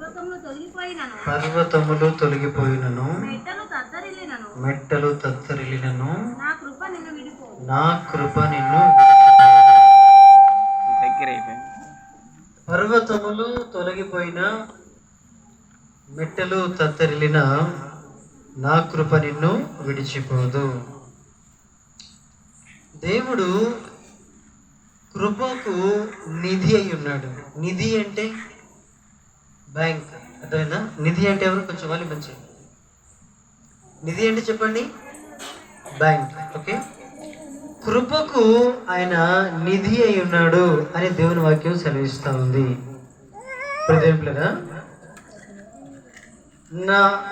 పర్వతములు తొలగిపోయినను, మెట్టలు తత్తరిల్లినను, నా కృప నిన్ను పర్వతములు తొలగిపోయిన, మెట్టలు తత్తరిల్లిన, నా కృప నిన్ను విడిచిపోదు. దేవుడు కృపకు నిధి అయి ఉన్నాడు. నిధి అంటే బ్యాంక్, అర్థమైందా? నిధి అంటే ఎవరు? కొంచెం వాళ్ళు మంచి నిధి అంటే చెప్పండి, బ్యాంక్. ఓకే, కృపకు ఆయన నిధి అయి ఉన్నాడు అని దేవుని వాక్యం సెలవిస్తూ ఉంది. ప్రదేంపులనా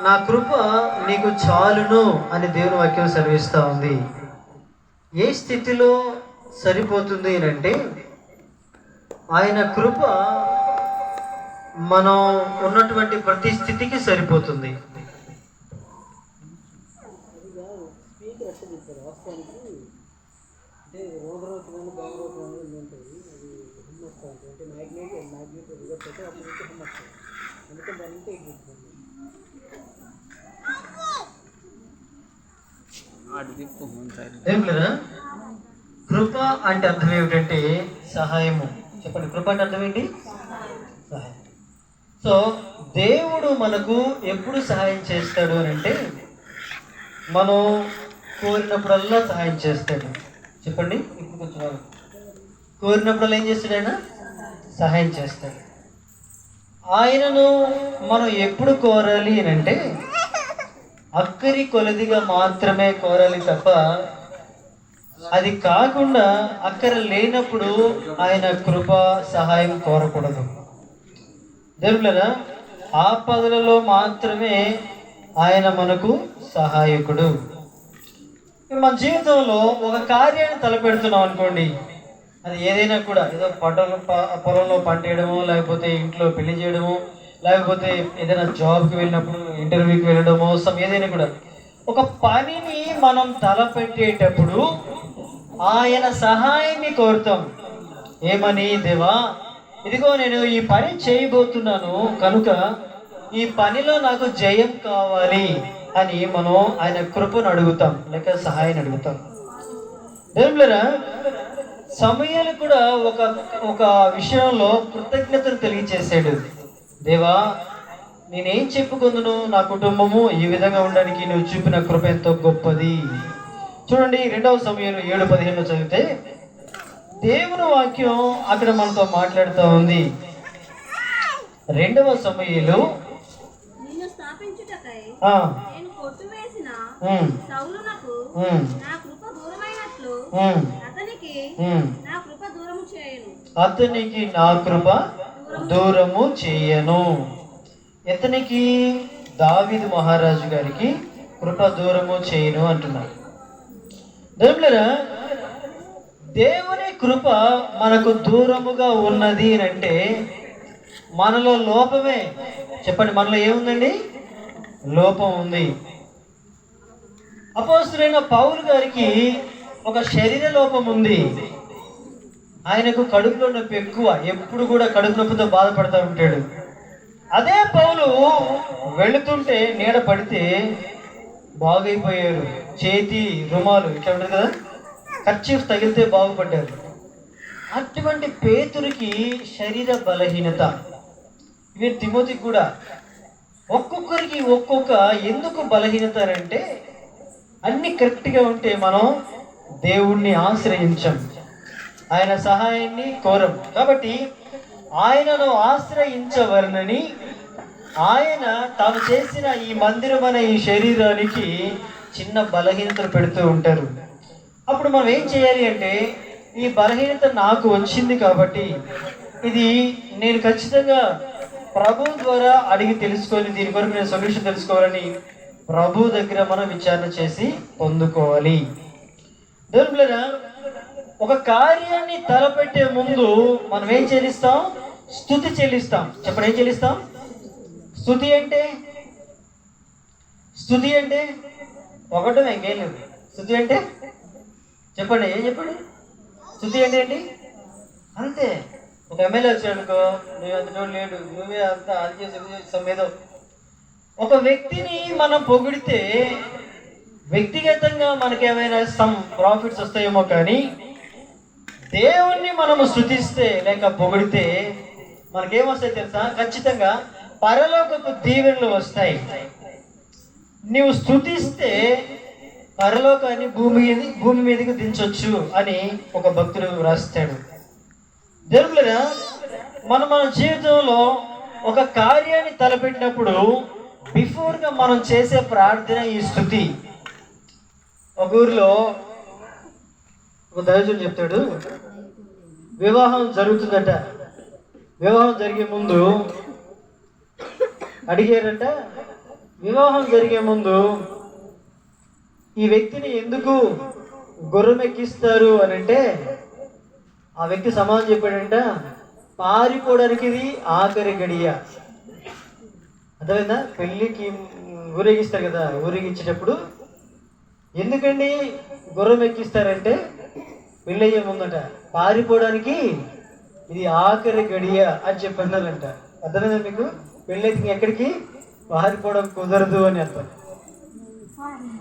నా కృప నీకు చాలును అని దేవుని వాక్యం సెలవిస్తూ ఉంది. ఏ స్థితిలో సరిపోతుంది అంటే ఆయన కృప మనం ఉన్నటువంటి ప్రతి స్థితికి సరిపోతుంది. ఏం లేదా? కృప అంటే అర్థం ఏమిటంటే సహాయము. చెప్పండి, కృప అంటే అర్థం ఏంటి? సహాయం. సో దేవుడు మనకు ఎప్పుడు సహాయం చేస్తాడు అని అంటే మనం కోరినప్పుడల్లా సహాయం చేస్తాడు. చెప్పండి, ఇప్పుడు కొంచెం కోరినప్పుడల్లా ఏం చేస్తాడు? ఆయన సహాయం చేస్తాడు. ఆయనను మనం ఎప్పుడు కోరాలి అని అంటే అక్కరి కొలదిగా మాత్రమే కోరాలి తప్ప అది కాకుండా అక్కర లేనప్పుడు ఆయన కృప సహాయం కోరకూడదు. దేవుళ్ళరా, ఆపదలలో మాత్రమే ఆయన మనకు సహాయకుడు. మన జీవితంలో ఒక కార్యాన్ని తలపెడుతున్నాం అనుకోండి, అది ఏదైనా కూడా, ఏదో పొలంలో పంట వేయడమో, లేకపోతే ఇంట్లో పెళ్లి చేయడమో, లేకపోతే ఏదైనా జాబ్కి వెళ్ళినప్పుడు ఇంటర్వ్యూకి వెళ్ళడమో, ఏదైనా కూడా ఒక పనిని మనం తలపెట్టేటప్పుడు ఆయన సహాయాన్ని కోరుతాం. ఏమని? దేవా, ఇదిగో నేను ఈ పని చేయబోతున్నాను కనుక ఈ పనిలో నాకు జయం కావాలి అని మనం ఆయన కృపను అడుగుతాం, లేక సహాయాన్ని అడుగుతాం. దేవుళ్ళరా, సమయాలు కూడా ఒక విషయంలో కృతజ్ఞతను తెలియచేసాడు. దేవా, నేనేం చెప్పుకుందును, నా కుటుంబము ఈ విధంగా ఉండడానికి నువ్వు చూపిన కృప ఎంతో గొప్పది. చూడండి, 2వ సమూయేలు 7:15 చదివితే దేవుని వాక్యం అక్కడ మనతో మాట్లాడుతూ ఉంది. 2వ సమూయేలు అతనికి నా కృప దూరము చేయను. ఇతనికి దావీదు మహారాజు గారికి కృప దూరము చేయను అంటున్నారు. దేవుళ్ళరా, దేవుని కృప మనకు దూరముగా ఉన్నది అంటే మనలో లోపమే. చెప్పండి, మనలో ఏముందండి? లోపం ఉంది. అపోస్తలుడైన పౌలు గారికి ఒక శరీర లోపం ఉంది. ఆయనకు కడుపులో నొప్పి ఎక్కువ, ఎప్పుడు కూడా కడుపు నొప్పితో బాధపడుతూ ఉంటాడు. అదే పౌలు వెళుతుంటే నీడ పడితే బాగైపోయారు. చేతి రుమాలు ఇట్లా ఉంటుంది కదా, కర్చీఫ్ తగిలితే బాగుపడ్డారు. అటువంటి పేతురికి శరీర బలహీనత. ఇవి తిమోతికి కూడా. ఒక్కొక్కరికి ఒక్కొక్క ఎందుకు బలహీనత అంటే అన్ని కరెక్ట్గా ఉంటే మనం దేవుణ్ణి ఆశ్రయించం, ఆయన సహాయాన్ని కోరం. కాబట్టి ఆయనను ఆశ్రయించవలనని ఆయన తాను చేసిన ఈ మందిరం అనే ఈ శరీరానికి చిన్న బలహీనతలు పెడుతూ ఉంటారు. అప్పుడు మనం ఏం చేయాలి అంటే, ఈ బలహీనత నాకు వచ్చింది కాబట్టి ఇది నేను ఖచ్చితంగా ప్రభు ద్వారా అడిగి తెలుసుకొని దీని కొరకు నేను సొల్యూషన్ తెలుసుకోవాలని ప్రభు దగ్గర మనం విచారణ చేసి పొందుకోవాలి. దేవుళ్ళరా, ఒక కార్యాన్ని తలపెట్టే ముందు మనం ఏం చెల్లిస్తాం? స్తుతి చెల్లిస్తాం. చెప్పండి, ఏం చెల్లిస్తాం? స్తుతి అంటే ఒకటో ఇంకేం లేదు. స్తుతి అంటే చెప్పండి, ఏం చెప్పండి? స్తుతి అంటే ఏంటి? అంతే. ఒక ఎమ్మెల్యే వచ్చాడు అనుకో, నువ్వు అంత లేడు, నువ్వే అంతా అది చేసి ఏదో. ఒక వ్యక్తిని మనం పొగిడితే వ్యక్తిగతంగా మనకి ఏమైనా సమ్ ప్రాఫిట్స్ వస్తాయేమో, కానీ దేవుణ్ణి మనము స్తుతిస్తే లేక పొగిడితే మనకేమొస్తాయి తెలుసా? ఖచ్చితంగా పరలోకపు దీవెనలు వస్తాయి. నీవు స్తుతిస్తే పరలోకాన్ని భూమి మీదకి దించొచ్చు అని ఒక భక్తుడు రాస్తాడు. దేవుళ్ళరా, మన జీవితంలో ఒక కార్యాన్ని తలపెట్టినప్పుడు బిఫోర్గా మనం చేసే ప్రార్థన ఈ స్తుతి. ఒక ఊరిలో ఒక దైవజనుడు చెప్తాడు, వివాహం జరుగుతుందట. వివాహం జరిగే ముందు అడిగారంట, వివాహం జరిగే ముందు ఈ వ్యక్తిని ఎందుకు గుర్రం ఎక్కిస్తారు అని అంటే, ఆ వ్యక్తి సమాధానం చెప్పాడంట, పారిపోవడానికి ఇది ఆఖరి గడియ. అర్థమైందా? పెళ్ళికి ఊరేగిస్తారు కదా, ఊరేగించేటప్పుడు ఎందుకండి గుర్రం ఎక్కిస్తారంటే పెళ్ళయ్యే ముందట పారిపోవడానికి ఇది ఆఖరి గడియ అని చెప్పన్నారంట. అర్థమైందా మీకు? పెళ్ళైతే ఎక్కడికి పారిపోవడం కుదరదు అని అర్థం.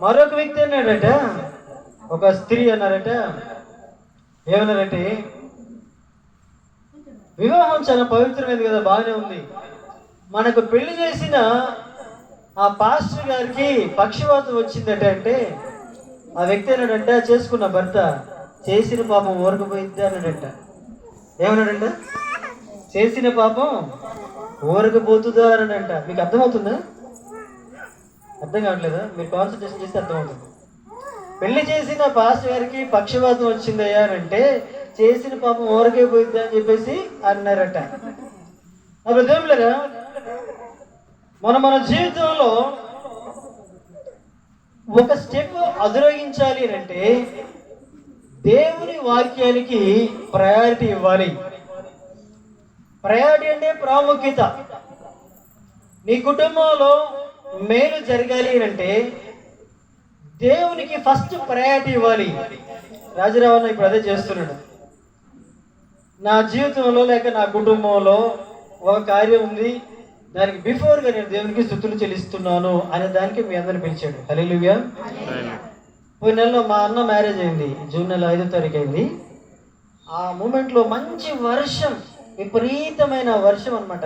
మరొక వ్యక్తి అన్నాడట, ఒక స్త్రీ అన్నారట, ఏమన్నారంటే, వివాహం చాలా పవిత్రమైనది కదా, బాగానే ఉంది, మనకు పెళ్లి చేసిన ఆ పాస్టర్ గారికి పక్షవాతం వచ్చిందట. అంటే ఆ వ్యక్తి అన్నాడంట, చేసుకున్న భర్త చేసిన పాపం ఊరకపోయింది అన్నాడంట. ఏమన్నాడంట? చేసిన పాపం ఊరకపోతుందా అన్నాడంట. మీకు అర్థమవుతుందా? అర్థం కావట్లేదా? మీరు కాన్సన్ట్రేషన్ చేస్తే అర్థమవుతుంది. పెళ్లి చేసిన పాస్టర్ గారికి పక్షవాతం వచ్చిందయ్యా అని అంటే చేసిన పాపం ఊరకే పోయిందా అని చెప్పేసి అన్నారట. అప్పుడు దేవుళ్ళరా, మన జీవితంలో ఒక స్టెప్ అధిరోహించాలి అంటే దేవుని వాక్యానికి ప్రయారిటీ ఇవ్వాలి. ప్రయారిటీ అంటే ప్రాముఖ్యత. నీ కుటుంబంలో మేలు జరగాలి అంటే దేవునికి ఫస్ట్ ప్రయారిటీ ఇవ్వాలి. రాజరావణ ఇప్పుడు అదే చేస్తున్నాడు. నా జీవితంలో లేక నా కుటుంబంలో ఒక కార్యం ఉంది, దానికి బిఫోర్గా నేను దేవునికి స్తుతులు చెల్లిస్తున్నాను అనే దానికి మీ అందరిని పిలిచాడు. హల్లెలూయా. పోయిన నెలలో మా అన్న మ్యారేజ్ అయింది, జూన్ నెల 5వ తారీఖు అయింది. ఆ మూమెంట్లో మంచి వర్షం, విపరీతమైన వర్షం అనమాట.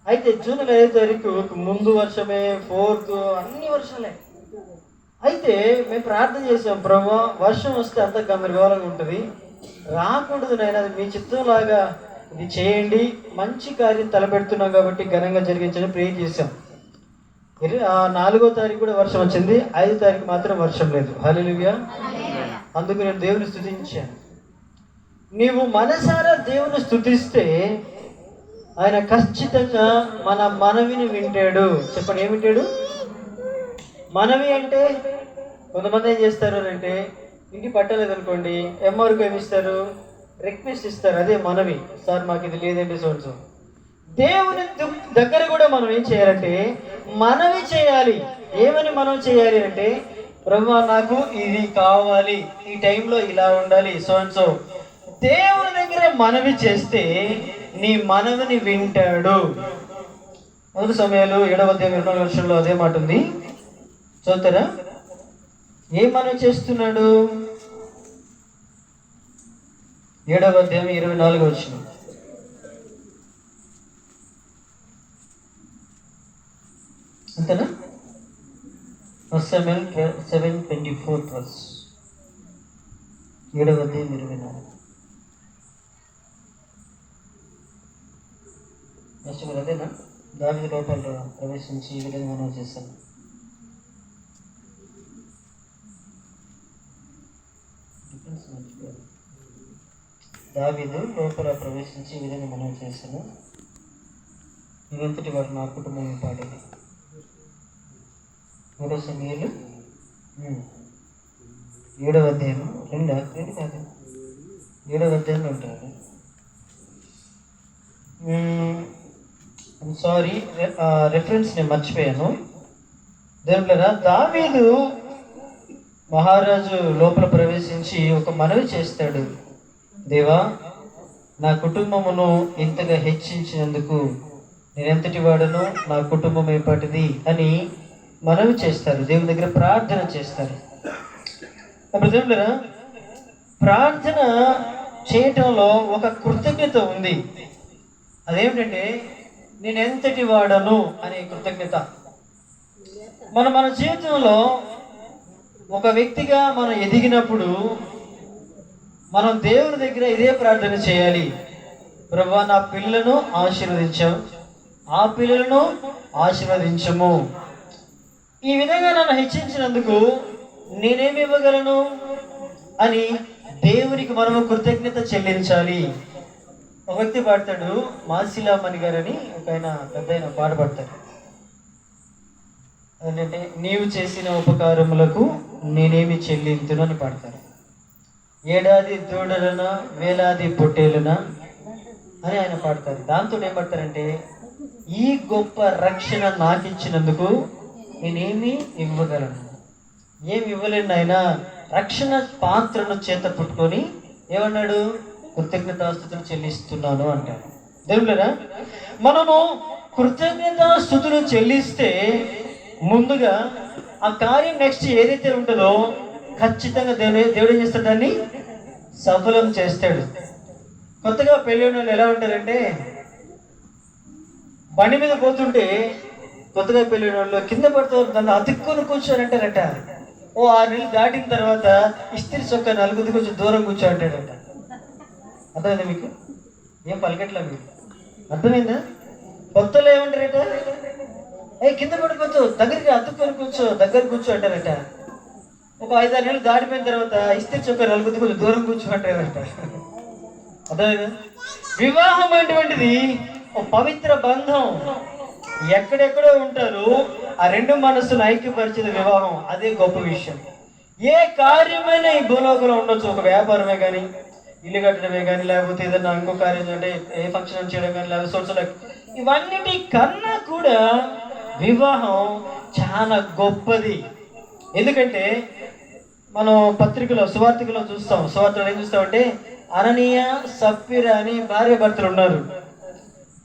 అయితే జూన్ నెల 5వ తారీఖు ముందు వర్షమే, 4th అన్ని వర్షాలే. అయితే మేము ప్రార్థన చేసాం, ప్రభువా వర్షం వస్తే అంత గందరగోళంగా ఉంటుంది, రాకూడదు నాయన, మీ చిత్తంలాగా ఇది చేయండి, మంచి కార్యం తలపెడుతున్నాం కాబట్టి ఘనంగా జరిగించని ప్రేర్ చేసాం. 4వ తారీఖు కూడా వర్షం వచ్చింది, 5వ తారీఖు మాత్రం వర్షం లేదు. హల్లెలూయా. అందుకు నేను దేవుని స్తుతించాను. నీవు మనసారా దేవుని స్తుతిస్తే ఆయన ఖచ్చితంగా మన మనవిని వింటాడు. చెప్పండి, ఏమి వింటాడు? మనవి అంటే కొంతమంది ఏం చేస్తారు అంటే, ఇంటికి పట్టలేదు అనుకోండి, ఎంఆర్కి ఏమి ఇస్తారు? రిక్వెస్ట్ ఇస్తారు, అదే మనవి. సార్ మాకు ఇది లేదండి సో. దేవుని దగ్గర కూడా మనం ఏం చేయాలంటే మనవి చేయాలి. ఏమని మనం చేయాలి అంటే, ప్రభువా నాకు ఇది కావాలి, ఈ టైంలో ఇలా ఉండాలి సో. దేవుని దగ్గర మనవి చేస్తే నీ మనవిని వింటాడు. 1 సమయాలు 7వ అధ్యాయం 24వ వచనంలో అదే మాట ఉంది, చూస్తారా? ఏం మనవి చేస్తున్నాడు? 7వ అధ్యాయం 24వ వచనం. అంతేనా? 1 Samuel 7:24 7వ అధ్యాయం 24. అదేనా? దావీదు లోపల ప్రవేశించి ఈ విధంగా మనం చేస్తాను. దావీదు లోపల ప్రవేశించి ఈ విధంగా మనం చేస్తాను, ఇదంతటి వారు నా కుటుంబం పాడేది. 3 సమయాలు 7వ అధ్యాయం 2 కాదు 7వ అధ్యాయంలో ఉంటారు. సారీ, రెఫరెన్స్ నేను మర్చిపోయాను. దేవుళ్ళరా, దావీదు మహారాజు లోపల ప్రవేశించి ఒక మనవి చేస్తాడు, దేవా నా కుటుంబమును ఇంతగా హెచ్చించినందుకు నేనెంతటి వాడను, నా కుటుంబం ఏపాటిది అని మనవి చేస్తారు, దేవుని దగ్గర ప్రార్థన చేస్తారు. అప్పుడు దేవుళ్ళరా, ప్రార్థన చేయటంలో ఒక కృతజ్ఞత ఉంది. అదేమిటంటే నేనెంతటి వాడను అనే కృతజ్ఞత. మన జీవితంలో ఒక వ్యక్తిగా మనం ఎదిగినప్పుడు మనం దేవుని దగ్గర ఇదే ప్రార్థన చేయాలి. ప్రభువా, నా పిల్లలను ఆశీర్వదించావు, ఆ పిల్లలను ఆశీర్వదించము. ఈ విధంగా నన్ను హెచ్చించినందుకు నేనేమి ఇవ్వగలను అని దేవునికి మనము కృతజ్ఞత చెల్లించాలి. ఒక వ్యక్తి పాడతాడు, మాసిలామణి గారని ఒక ఆయన పెద్ద ఆయన పాట పాడతాడు. ఏంటంటే, నీవు చేసిన ఉపకారములకు నేనేమి చెల్లింతును అని పాడతారు. ఏడాది దూడలన వేలాది పొట్టేలున అని ఆయన పాడతారు. దాంతో ఏం పడతారంటే, ఈ గొప్ప రక్షణ నాకు ఇచ్చినందుకు నేనేమి ఇవ్వగలను, ఏమి ఇవ్వలేను ఆయన. రక్షణ పాత్రను చేత పుట్టుకొని ఏమన్నాడు, కృతజ్ఞతాస్తుతులు చెల్లిస్తున్నాను అంటారు. దేవుళ్ళరా, మనము కృతజ్ఞతాస్తుతులు చెల్లిస్తే ముందుగా ఆ కార్యం నెక్స్ట్ ఏదైతే ఉంటుందో ఖచ్చితంగా దేవుడు ఏం చేస్తాడు, దాన్ని సఫలం చేస్తాడు. కొత్తగా పెళ్ళి ఉన్న వాళ్ళు ఎలా ఉంటారంటే, బండి మీద పోతుంటే కొత్తగా పెళ్ళిన వాళ్ళు కింద పడుతూ దాన్ని అతుక్కొని కూర్చోనంటారట. ఓ 6 నెలలు దాటిన తర్వాత ఇస్త్రీ చొక్క నలుగురిది కొంచెం దూరం కూర్చో అంటాడట. అర్థమైందా మీకు? ఏం పలకట్లా మీరు? అర్థమైందా? కొత్తలో ఏమంటారట, కింద పడిపోతూ దగ్గరికి అతుక్కొని కూర్చో, దగ్గర కూర్చో అంటారట. ఒక 5-6 నెలలు దాటిపోయిన తర్వాత ఇస్త్రీ చొక్క నలుగురిది కొంచెం దూరం కూర్చో అంటారట. అర్థమైందా? వివాహం అనేటువంటిది ఒక పవిత్ర బంధం. ఎక్కడెక్కడో ఉంటారు, ఆ రెండు మనసును ఐక్యపరిచిన వివాహం, అదే గొప్ప విషయం. ఏ కార్యమైనా ఈ భూలోకంలో ఉండొచ్చు, ఒక వ్యాపారమే కానీ, ఇల్లు కట్టడమే కానీ, లేకపోతే ఏదైనా ఇంకో కార్యం అంటే ఏ ఫంక్షన్ చేయడం కానీ, లేకపోతే సోషల్, ఇవన్నిటి కన్నా కూడా వివాహం చాలా గొప్పది. ఎందుకంటే మనం పత్రికలో సువార్తికలో చూస్తాం, సువార్తలో ఏం చూస్తామంటే, అననీయ సప్ఫీర అని భార్య భర్తలు ఉన్నారు.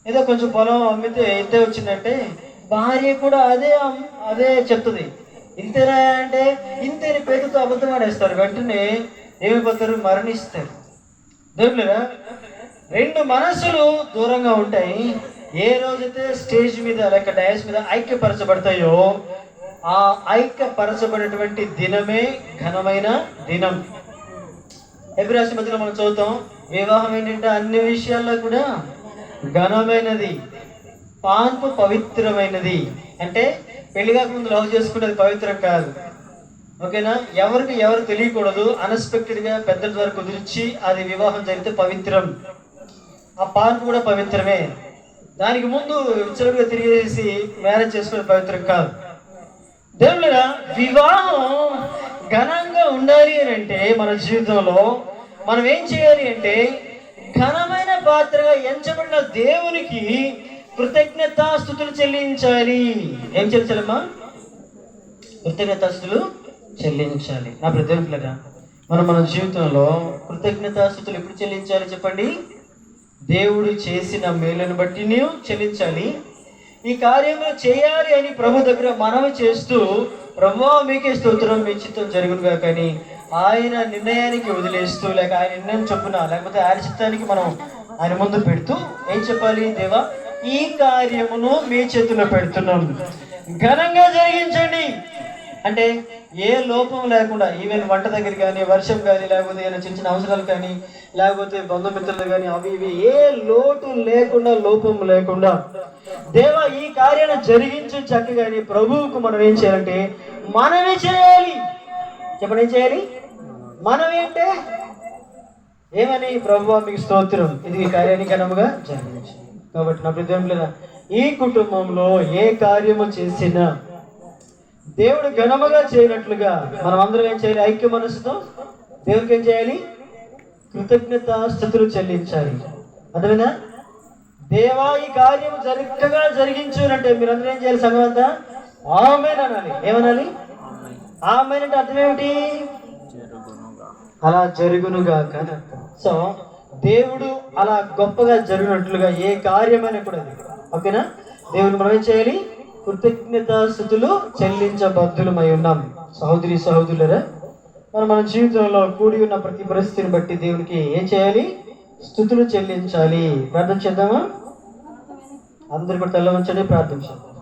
ఏదో కొంచెం పొలం అమ్మితే ఇంతే వచ్చిందంటే భార్య కూడా అదే చెప్తుంది. ఇంతేనా అంటే ఇంతేని పేరుతో అబద్ధం ఆడేస్తారు. వెంటనే ఏమైపోతారు, మరణిస్తారు. దేవుళ్ళరా, రెండు మనసులు దూరంగా ఉంటాయి. ఏ రోజైతే స్టేజ్ మీద లేక డయాస్ మీద ఐక్యపరచబడతాయో ఆ ఐక్యపరచబడినటువంటి దినమే ఘనమైన దినం. హెబ్రీ రాసిన మధ్యలో మనం చదువుతాం, వివాహం ఏంటంటే అన్ని విషయాల్లో కూడా ఘనమైనది, పాన్పు పవిత్రమైనది. అంటే పెళ్లి కాకముందు లవ్ చేసుకుంటే అది పవిత్రం కాదు, ఓకేనా? ఎవరికి ఎవరు తెలియకూడదు, అన్ఎక్స్పెక్టెడ్ గా పెద్దల ద్వారా కుదిర్చి అది వివాహం జరిగితే పవిత్రం. ఆ పాన్పు కూడా పవిత్రమే. దానికి ముందు విచ్చలుగా తిరిగేసి మ్యారేజ్ చేసుకునే పవిత్రం కాదు. దేవుళ్ళరా, వివాహం ఘనంగా ఉండాలి అని అంటే మన జీవితంలో మనం ఏం చేయాలి అంటే, ఘనమైన పాత్రగా ఎంచబడిన దేవునికి కృతజ్ఞతాస్తుతులు చెల్లించాలి. ఏం చెల్లించాలమ్మా? కృతజ్ఞతాస్తుతులు చెల్లించాలి. నా ప్రతినిధులుగా మన జీవితంలో కృతజ్ఞతాస్తుతులు ఎప్పుడు చెల్లించాలి చెప్పండి? దేవుడు చేసిన మేలును బట్టి నీవు చెల్లించాలి. ఈ కార్యంలో చేయాలి అని ప్రభు దగ్గర మనవి చేస్తూ, ప్రభువా మీకే స్తోత్రం, మీ చిత్తం జరుగునుగా కానీ ఆయన నిర్ణయానికి వదిలేస్తూ, లేక ఆయన నిర్ణయం చొప్పున, లేకపోతే ఆయన చిత్తానికి మనం ఆయన ముందు పెడుతూ ఏం చెప్పాలి? దేవా, ఈ కార్యమును మీ చేతుల్లో పెడుతున్నాం, ఘనంగా జరిగించండి. అంటే ఏ లోపం లేకుండా, ఈవెన్ వంట దగ్గర కానీ, వర్షం కానీ, లేకపోతే ఏదైనా చిన్న చిన్న అవసరాలు కానీ, లేకపోతే బంధుమిత్రులు కానీ, అవి ఇవి ఏ లోటు లేకుండా, లోపం లేకుండా దేవా ఈ కార్యాన్ని జరిగించు చక్కగాని ప్రభువుకు మనం ఏం చేయాలంటే మనమే చేయాలి. చెప్పండి, ఏం చేయాలి? మనమే అంటే ఏమని? ప్రభువా మీకు స్తోత్రం, ఇది ఈ కార్యాన్ని ఘనముగా జరిగించు. కాబట్టి నా ప్రియమైన ఈ కుటుంబంలో ఏ కార్యము చేసినా దేవుడు ఘనముగా చేయనట్లుగా మనం అందరం ఏం చేయాలి? ఐక్య మనసుతో దేవుడికి ఏం చేయాలి? కృతజ్ఞతాస్తుతులు చెల్లించాలి. అర్థమైనా? దేవా ఈ కార్యము చక్కగా జరిగించు అంటే మీరందరూ ఏం చేయాలి? సంఘం అంతా ఆమేన్ అనాలి. ఏమనాలి? ఆమేన్ అంటే అర్థం ఏమిటి? అలా జరుగునుగా. సో దేవుడు అలా గొప్పగా జరిగినట్లుగా ఏ కార్యమైనా కూడా ఓకేనా, దేవుని మనం ఏం చేయాలి? కృతజ్ఞత స్తుతులు చెల్లించబద్ధులమై ఉన్నాం. సహోదరి సహోదరులరా, మన జీవితంలో కూడి ఉన్న ప్రతి పరిస్థితిని బట్టి దేవునికి ఏం చేయాలి? స్తుతులు చెల్లించాలి. ప్రార్థన చేద్దామా? అందరు కూడా తెల్ల ఉంచండి, ప్రార్థన చేద్దాం.